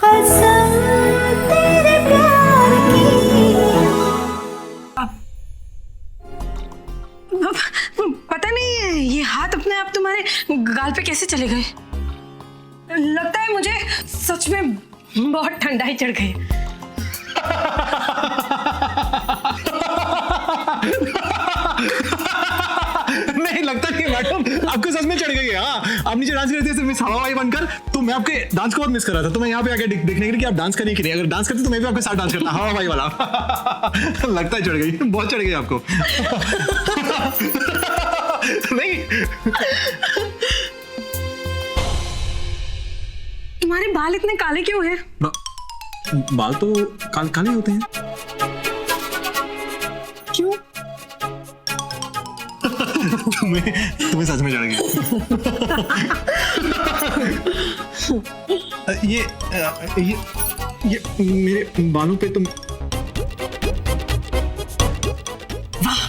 कसम तेरे प्यार की। पता नहीं ये हाथ अपने आप तुम्हारे गाल पे कैसे चले गए। लगता है मुझे सच में बहुत ठंडाई चढ़ गई। नहीं लगता नहीं मैडम, आपको सच में चढ़ गई है। हाँ, आप नीचे डांस करते थे मिस हवाबाई बनकर, तो मैं आपके डांस को बहुत मिस कर रहा था, तो मैं यहाँ पे आके देखने के लिए कि आप डांस करिए कि नहीं। अगर डांस करते तो मैं भी आपके साथ डांस करता हवाबाई वाला। लगता है चढ़ गई, बहुत चढ़ गई आपको। नहीं तुम्हारे बाल इतने काले क्यों हैं? बाल तो काले होते हैं। क्यों? तुम्हें सच में चढ़ गई। ये मेरे बालों पे तुम। वाह,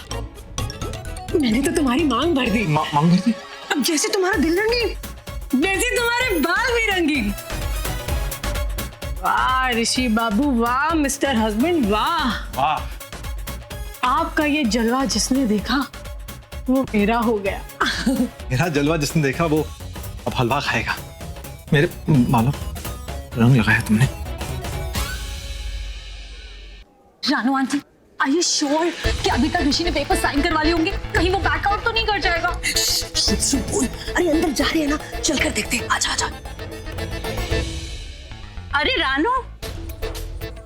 मैंने तो तुम्हारी मांग भर दी। मांग भर दी? अब जैसे तुम्हारा दिल रंगीन, वैसे तुम्हारे बाल भी रंगीन। वाह ऋषि बाबू, वाह मिस्टर हस्बैंड, वाह वाह। आपका ये जलवा जिसने देखा वो मेरा हो गया। मेरा जलवा जिसने देखा वो अब हलवा खाएगा। मेरे बालों रंग लगाया तुमने। Ranu aunty, are you sure कि अभी तक ऋषि ने पेपर साइन करवा लिए होंगे? कहीं वो बैकआउट तो नहीं कर जाएगा? अरे अंदर जा रहे हैं ना, चलकर देखते हैं। आजा आजा। अरे रानू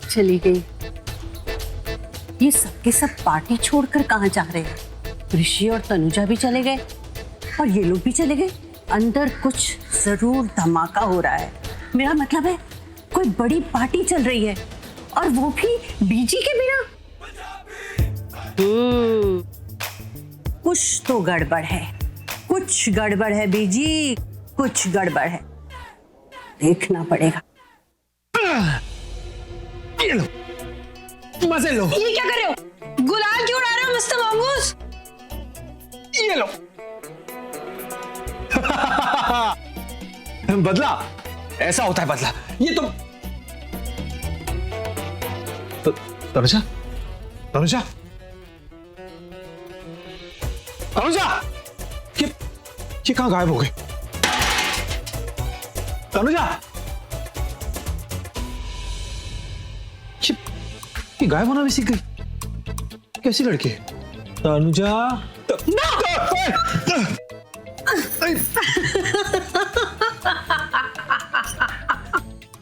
चली गई। ये सबके सब पार्टी छोड़कर कहाँ जा रहे हैं? ऋषि और तनुजा भी चले गए और ये लोग भी चले गए। अंदर कुछ जरूर धमाका हो रहा है। मेरा मतलब है कोई बड़ी पार्टी चल रही है, और वो भी बीजी के बिना। कुछ तो गड़बड़ है, कुछ गड़बड़ है बीजी, कुछ गड़बड़ है। देखना पड़ेगा। ये लो, मजे लो। ये क्या कर रहे हो? गुलाल क्यों उड़ा रहे हो मिस्टर मंगूस? ये लो। बदला, ऐसा होता है बदला। ये तुम तनुजा, तनुजा, तनुजा, ये कहां गायब हो गई? तनुजा, ये गायब होना भी सीख गई। कैसी लड़की है तनुजा?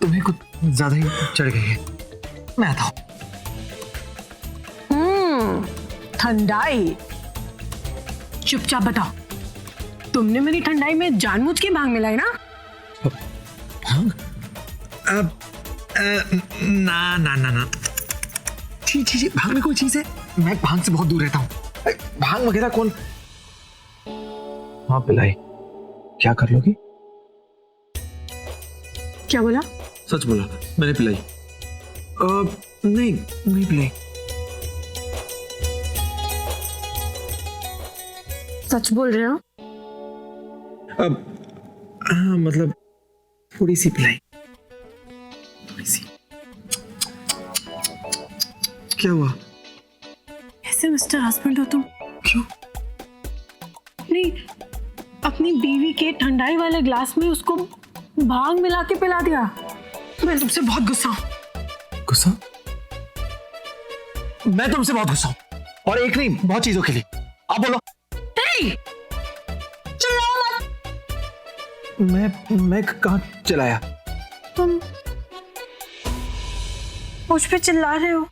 तुम्हें कुछ ज्यादा ही चढ़ गई है। मैं आता हूं। ठंडाई। चुपचाप बताओ, तुमने मेरी ठंडाई में जानबूझ के भांग मिलाई ना? भांग? ना ना ना ना, छी भांग में कोई चीज है? मैं भांग से बहुत दूर रहता हूँ। भांग वगैरह कौन? हाँ पिलाई। क्या कर लोगी? क्या बोला? सच बोला, मैंने पिलाई। नहीं नहीं पिलाई। सच बोल रहे हो? हाँ मतलब थोड़ी सी पिलाई, थोड़ी सी। क्या हुआ? ऐसे मिस्टर हस्बैंड हो तुम? क्यों? नहीं, अपनी बीवी के ठंडाई वाले ग्लास में उसको भांग मिला के पिला दिया। मैं तुमसे बहुत गुस्सा हूं। गुस्सा? मैं तुमसे बहुत गुस्सा हूं, और एक नहीं बहुत चीजों के लिए। आप बोलो। चिल्लाओ मत। मैं कहाँ चलाया? तुम मुझ पे चिल्ला रहे हो।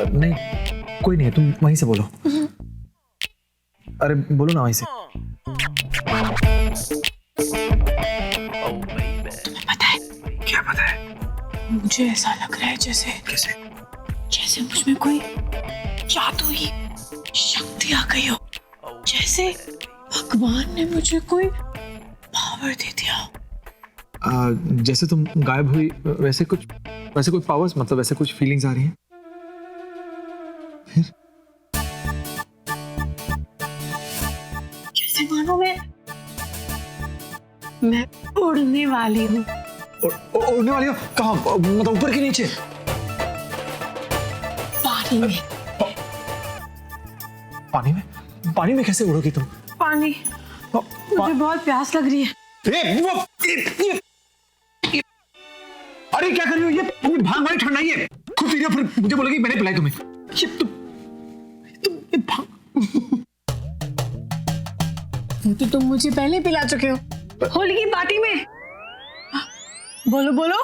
नहीं कोई नहीं है, तुम वहीं से बोलो। अरे बोलो ना वहीं से। पता है क्या पता है? मुझे ऐसा लग रहा है जैसे कैसे? मुझ में कोई जादुई शक्ति आ गई हो, जैसे भगवान ने मुझे कोई पावर दे दिया। जैसे तुम गायब हुई वैसे कोई पावर्स, मतलब वैसे कुछ फीलिंग्स आ रही हैं? कैसे मानो मैं उड़ने वाली हूँ। उड़ने वाली हो? कहाँ? मतलब ऊपर के नीचे? पानी में। पानी में? पानी में कैसे उड़ोगी तुम? पानी, मुझे बहुत प्यास लग रही है। अरे क्या कर रही हो? ये भांग वाली ठंडाई है, खुद पी रही हो फिर मुझे बोलोगी मैंने पिलाई तुम्हें। ये भांग तो तुम मुझे पहले पिला चुके हो होली की पार्टी में। बोलो बोलो।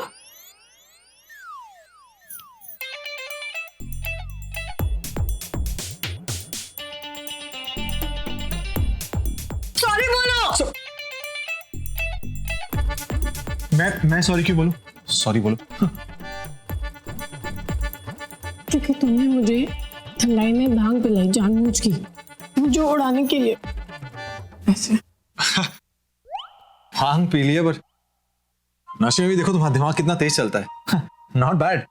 सॉरी बोलो। मैं सॉरी क्यों बोलूं? सॉरी बोलो। क्योंकि तुमने मुझे ठंडाई में भांग पिलाई जानबूझ की, मुझे उड़ाने के लिए। ऐसे भांग पी लिया पर नशे में भी देखो तुम्हारा दिमाग कितना तेज चलता है। Not bad.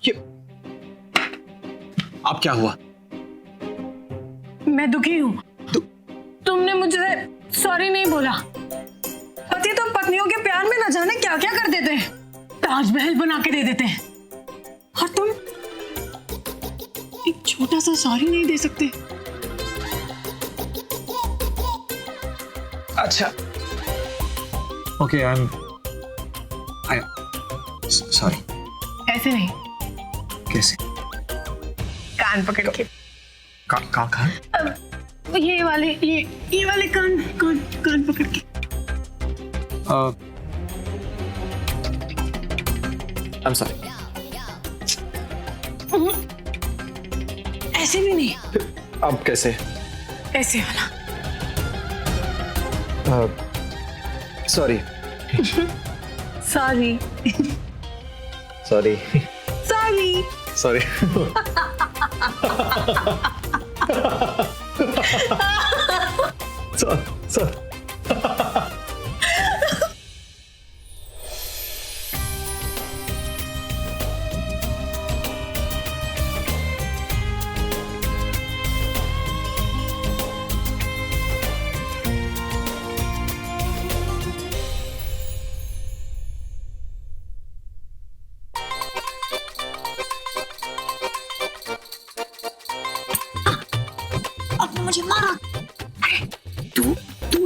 ये अब क्या हुआ? मैं दुखी हूँ। तुमने मुझे सॉरी नहीं बोला। पति तो पत्नियों के प्यार में न जाने क्या क्या कर देते हैं, ताजमहल बना के दे देते हैं, और तुम एक छोटा सा सॉरी नहीं दे सकते। अच्छा ओके आई सॉरी। ऐसे नहीं, कैसे? कान पकड़ के। कान? ये वाले कान कान कान पकड़ के। I'm sorry. ऐसे भी नहीं, अब कैसे? ऐसे वाला। Sorry sorry sorry sorry. Sorry. Sorry. आपने मुझे मारा। अरे तू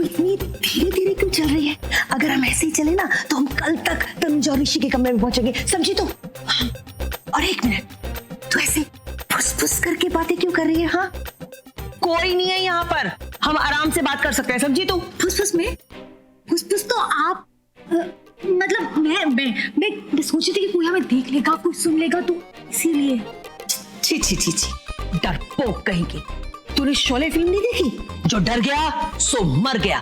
इतनी धीरे धीरे क्यों चल रही है? अगर हम ऐसे ही चले ना तो हम कल तक तनुजा और ऋषि के कमरे में पहुंचेंगे, समझी? तो और एक मिनट, तू ऐसे फुस-फुस करके बातें क्यों कर रही है? हाँ, कोई नहीं है यहाँ पर, हम आराम से बात कर सकते हैं, समझी तू? फुस-फुस में? फुस-फुस तो आप मतलब मैं सोची थी कि कोई हमें देख लेगा, कोई सुन लेगा, तो इसीलिए। छी छी छी छी, डरपोक कहीं की। तूने शोले फिल्म नहीं देखी? जो डर गया सो मर गया,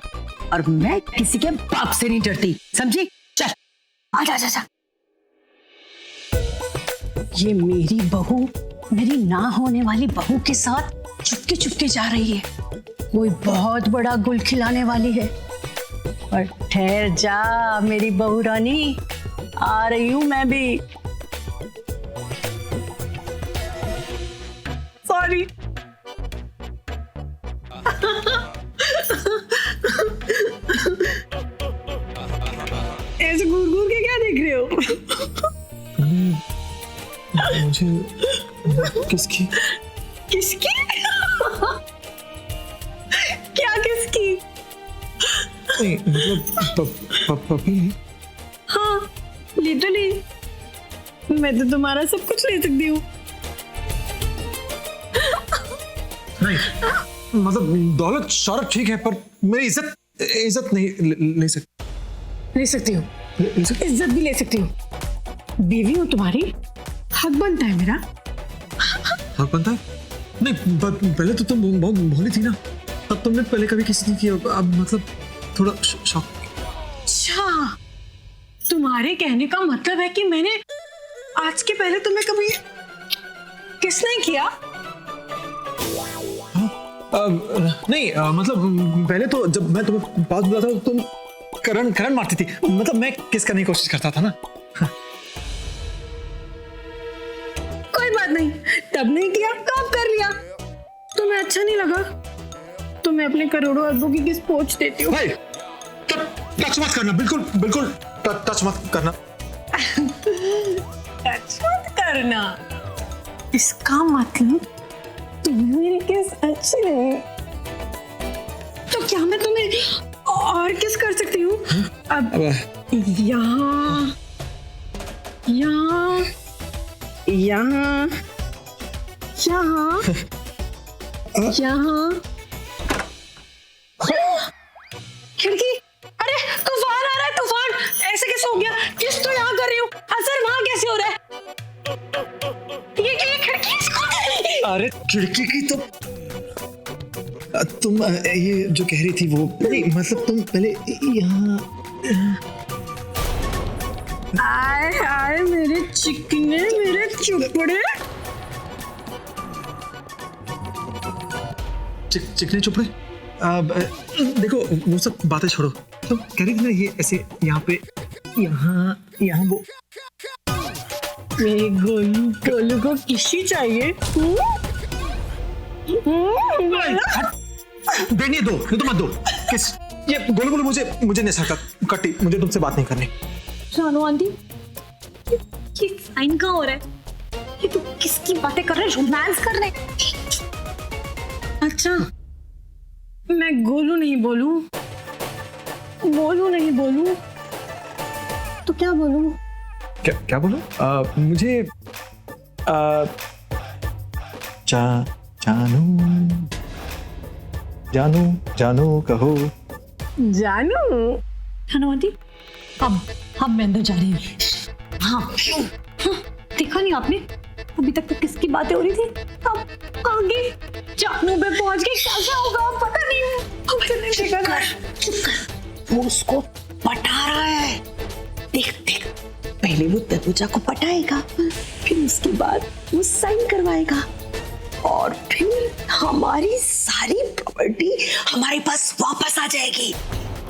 और मैं किसी के बाप से नहीं डरती, समझी? चल आजा आजा आजा। ये मेरी बहू मेरी ना होने वाली बहू के साथ चुपके चुपके जा रही है, कोई बहुत बड़ा गुल खिलाने वाली है। और ठहर जा मेरी बहू रानी, आ रही हूं मैं भी। सॉरी। ऐसे घूर घूर के क्या देख रहे हो? मुझे किसकी? किसकी? क्या किसकी? नहीं मतलब पपी। हाँ, ले तो ली, मैं तो तुम्हारा सब कुछ ले सकती हूँ। नहीं मतलब दौलत शौहरत ठीक है, पर मेरी इज्जत नहीं ले सकती। ले सकती हूँ, इज्जत भी ले सकती हूँ। बीवी हूँ तुम्हारी, हक बनता है मेरा। हक बनता है? नहीं पहले तो तुम बहुत भोली थी ना, तब तुमने पहले कभी किसी ने किया, अब मतलब थोड़ा शौक। अच्छा, तुम्हारे कहने का मतलब है कि मैंने आज के पहले तुम्हें कभी किस नहीं किया? नहीं मतलब पहले तो जब मैं तुम्हें पास बुलाता था तुम करंट मारती थी, मतलब मैं किस करने की कोशिश करता था ना। बात नहीं, तब नहीं किया तो अब कर लिया। तुम्हें अच्छा नहीं लगा तो मैं अपने करोड़ों अरबों की किस पोंछ देती हूँ। भाई टच मत करना, बिल्कुल बिल्कुल टच मत करना। टच मत करना, इसका मतलब तुम्हें मेरी किस अच्छी नहीं, तो क्या मैं तुम्हें और किस कर सकती हूँ? अब यहाँ यहाँ यहाँ यहाँ यहाँ खिड़की। अरे तूफान आ रहा है, तूफान! ऐसे कैसे हो गया? किस तो यहाँ कर रही हूँ, असर वहां कैसे हो रहा है? ये खिड़की इसको कर रही है? अरे खिड़की की तो तुम ये जो कह रही थी वो नहीं, मतलब तुम पहले यहाँ। आए आए मेरे चिकने, मेरे चुपड़े। चिकने चुपड़े। देखो वो सब बातें छोड़ो, तुम कह रही थी ना ये ऐसे यहाँ पे यहाँ यहाँ वो मेरे गोलू गोलू को किसी चाहिए। देनी दो, ये तो मत दो। किस ये गोलू गोलू मुझे नहीं सकता, कट्टी मुझे तुमसे बात नहीं करनी। जानू आंटी, ये साइन कहाँ हो रहा है? ये तो किसकी बातें कर रहे हैं? रोमांस कर रहे हैं? अच्छा, मैं गोलू नहीं बोलूं, गोलू नहीं बोलूं तो क्या बोलूं? क्या बोलो? मुझे जानू कहो। जानू जानू आंटी, अब मैं अंदर जा रही हूँ। हाँ, देखा नहीं आपने? अभी तक तो किसकी बातें हो रही थी, अब आगे जानू पे पहुंच के क्या होगा पता नहीं। चुप कर, वो उसको पटा रहा है। देख देख, पहले वो तनुजा को पटाएगा, फिर उसके बाद वो साइन करवाएगा और फिर हमारी सारी प्रॉपर्टी हमारे पास वापस आ जाएगी।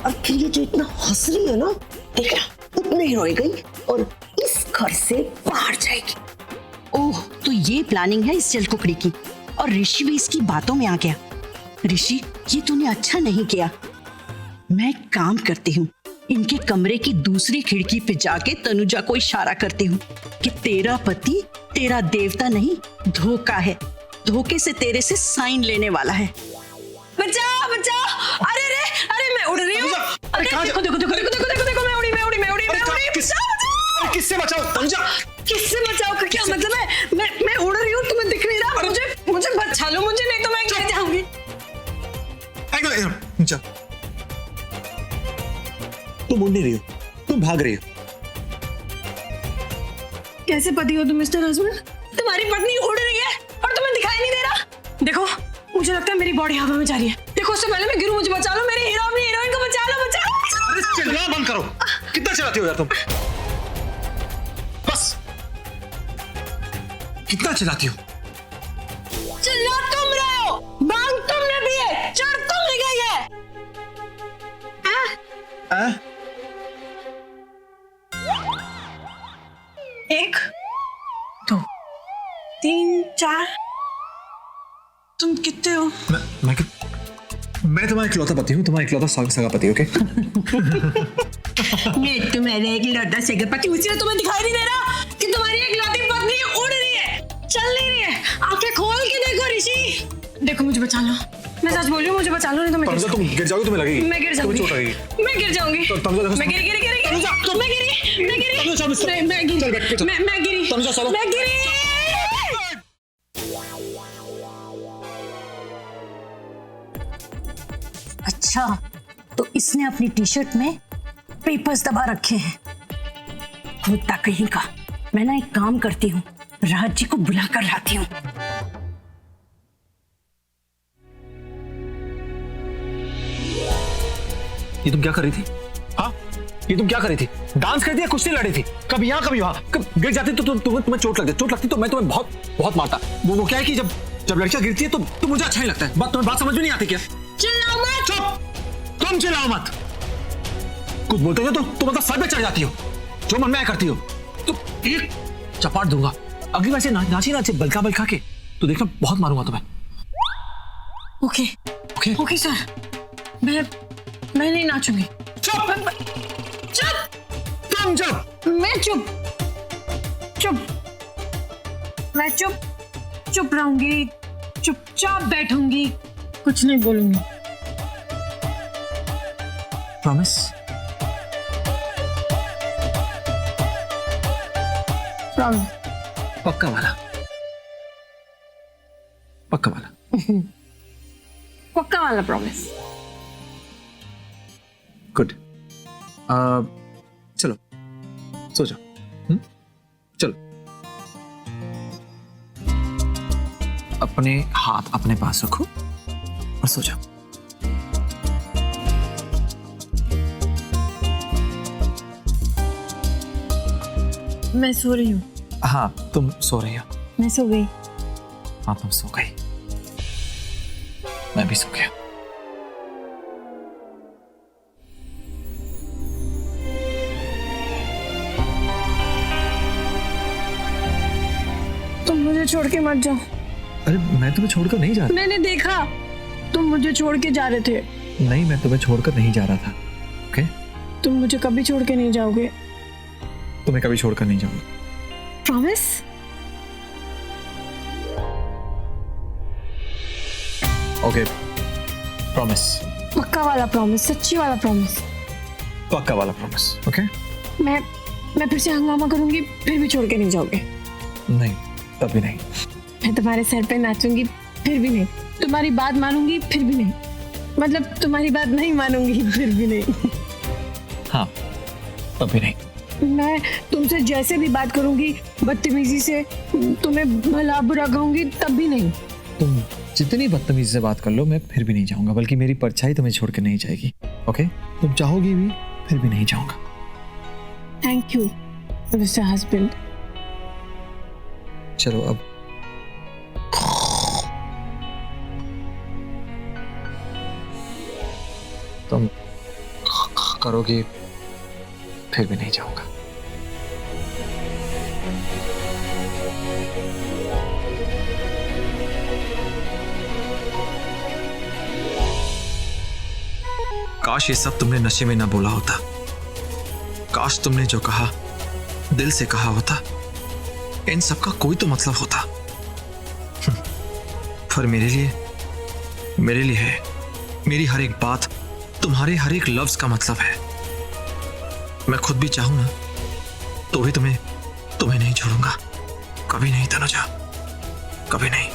और फिर ये जो इतना हंस रही है ना, देखना उतने ही रोएगी और इस घर से बाहर जाएगी। ओह, तो ये प्लानिंग है इस जलकुकड़ी की, और ऋषि भी इसकी बातों में आ गया। ऋषि, ये तूने अच्छा नहीं किया। मैं एक काम करती हूँ, इनके कमरे की दूसरी खिड़की पे जाके तनुजा को इशारा करती हूँ कि तेरा पति तेरा देवता नहीं, धोखा है। धोखे से तेरे से साइन लेने वाला है। बचाओ बचाओ! अरे रे, अरे मैं उड़ रही हूँ। अरे कहाँ देखो देखो देखो देखो देखो देखो, मैं उड़ी। किससे बचाओ तनुजा? किससे बचाओ का क्या मतलब है? मैं उड़ रही हूँ, तुम्हें दिख नहीं रहा? मुझे बचा लो, मुझे नहीं तो मैं गिर जाऊंगी। तनुजा, तुम उड़ नहीं रही हो, तुम भाग रही हो। कैसे पति हो तुम मिस्टर हस्बैंड? तुम्हारी पत्नी उड़ रही है और तुम्हें दिखाई नहीं दे रहा? देखो, मुझे लगता है मेरी बॉडी हवा में जा रही है। देखो, उससे पहले मैं गिरूं, मुझे बचा लो। मेरी हीरो, अपनी हीरोइन को बचा लो, बचा लो। अरे चिल्लाना बंद करो, कितना चलाती हो यार तुम? बस, कितना चलाती हो? चिल्ला तुम रहे हो, बांग तुमने भी है, चढ़ तुमने गई है। एक, दो, तीन, चार। तुम कितने हो? मैं तुम्हारा इकलौता पति हूँ, तुम्हारा इकलौता सगा पति। ओके? मैं तुम्हारे इकलौता सगा पति, इसलिए तुम्हें दिखाई नहीं दे रहा कि तुम्हारी इकलौती पत्नी उड़ रही है, चल नहीं रही है। आंखें खोल के देखो ऋषि, देखो मुझे बचा लो। मैं सच बोल रही हूँ, मुझे बचा लो, नहीं तो मैं गिर तुम गिर जाओगी, तुम्हें लगेगी। मैं गिर जाऊंगी, तुम्हें चोट लगेगी। मैं गिर जाऊंगी। मैं गिरी गिरी गिरी गिरी, मैं गिरी मैं गिरी, मैं गिरी, चल बैठ, चल। मैं गिरी, तनुजा चलो। मैं गिरी। अच्छा, तो इसने अपनी टी शर्ट में पेपर्स दबा रखे हैं। खोता कहीं का। मैं ना एक काम करती हूँ, राज जी को बुला कर लाती हूँ। ये तुम क्या कर रही थी? हाँ, ये तुम क्या कर रही थी? डांस कर रही थी या कुश्ती लड़ रही थी? कभी यहाँ कभी वहां। गिर जाती तो तुम्हें चोट लगती तो मैं तुम्हें बहुत बहुत मारता। वो क्या है कि जब लड़कियां गिरती है तो मुझे अच्छा नहीं लगता है। तुम्हें बात समझ में नहीं आती क्या? चिल्लाओ मत। चुप, तुम चिल्लाओ मत। कुछ बोलते हो तो मतलब सर पे चढ़ जाती हो, जो मन में आया करती हो। तो एक चपाट दूंगा अगली बार से नाची ना बलका बलका के, तो देखना बहुत मारूंगा तुम्हें। ओके ओके ओके सर, मैं नहीं नाचूंगी। चुप, चुप, तुम चुप। मैं चुप मैं चुप रहूंगी, चुपचाप बैठूंगी, कुछ नहीं बोलूंगी। प्रॉमिस? प्रॉमिस। पक्का वाला? पक्का वाला? पक्का वाला प्रॉमिस। गुड। चलो सो जाओ। चलो, अपने हाथ अपने पास रखो और सो जाओ। मैं सो रही हूँ। हाँ, तुम सो रही हो। मैं सो गई। हाँ, तुम सो गई, मैं भी सो गया। तुम मुझे छोड़ के मत जाओ। अरे मैं तुम्हें छोड़कर नहीं जा मैंने देखा तुम मुझे छोड़ के जा रहे थे। रहा। नहीं, मैं तुम्हें छोड़कर नहीं जा रहा था। ओके? तुम मुझे कभी छोड़ के नहीं जाओगे। तुम्हें कभी छोड़कर नहीं जाऊंगा। प्रॉमिस? Okay, promise. पक्का वाला प्रॉमिस, सच्ची वाला प्रॉमिस। पक्का वाला प्रॉमिस। ओके? मैं फिर से हंगामा करूंगी, फिर भी छोड़ के नहीं जाओगे। नहीं, तभी नहीं। मैं तुम्हारे सर पे नाचूंगी, फिर भी नहीं। तुम्हारी बात मानूंगी, फिर भी नहीं। मतलब तुम्हारी बात नहीं मानूंगी, फिर भी नहीं। हाँ, तभी नहीं। मैं तुमसे जैसे भी बात करूंगी, बदतमीजी से, तुम्हें भला बुरा कहूंगी, तब भी नहीं। तुम जितनी बदतमीजी से बात कर लो, मैं फिर भी नहीं जाऊंगा, बल्कि मेरी परछाई तुम्हें छोड़ के नहीं जाएगी। ओके? तुम चाहोगी भी, फिर भी नहीं जाऊंगा। Thank you mister husband. चलो अब तुम करोगी, फिर भी नहीं जाऊंगा। काश ये सब तुमने नशे में ना बोला होता। काश तुमने जो कहा दिल से कहा होता। इन सब का कोई तो मतलब होता। पर मेरे लिए है, मेरी हर एक बात तुम्हारे हर एक लफ्ज का मतलब है। मैं खुद भी चाहूं ना, तो भी तुम्हें नहीं छोड़ूंगा। कभी नहीं तनुजा, कभी नहीं।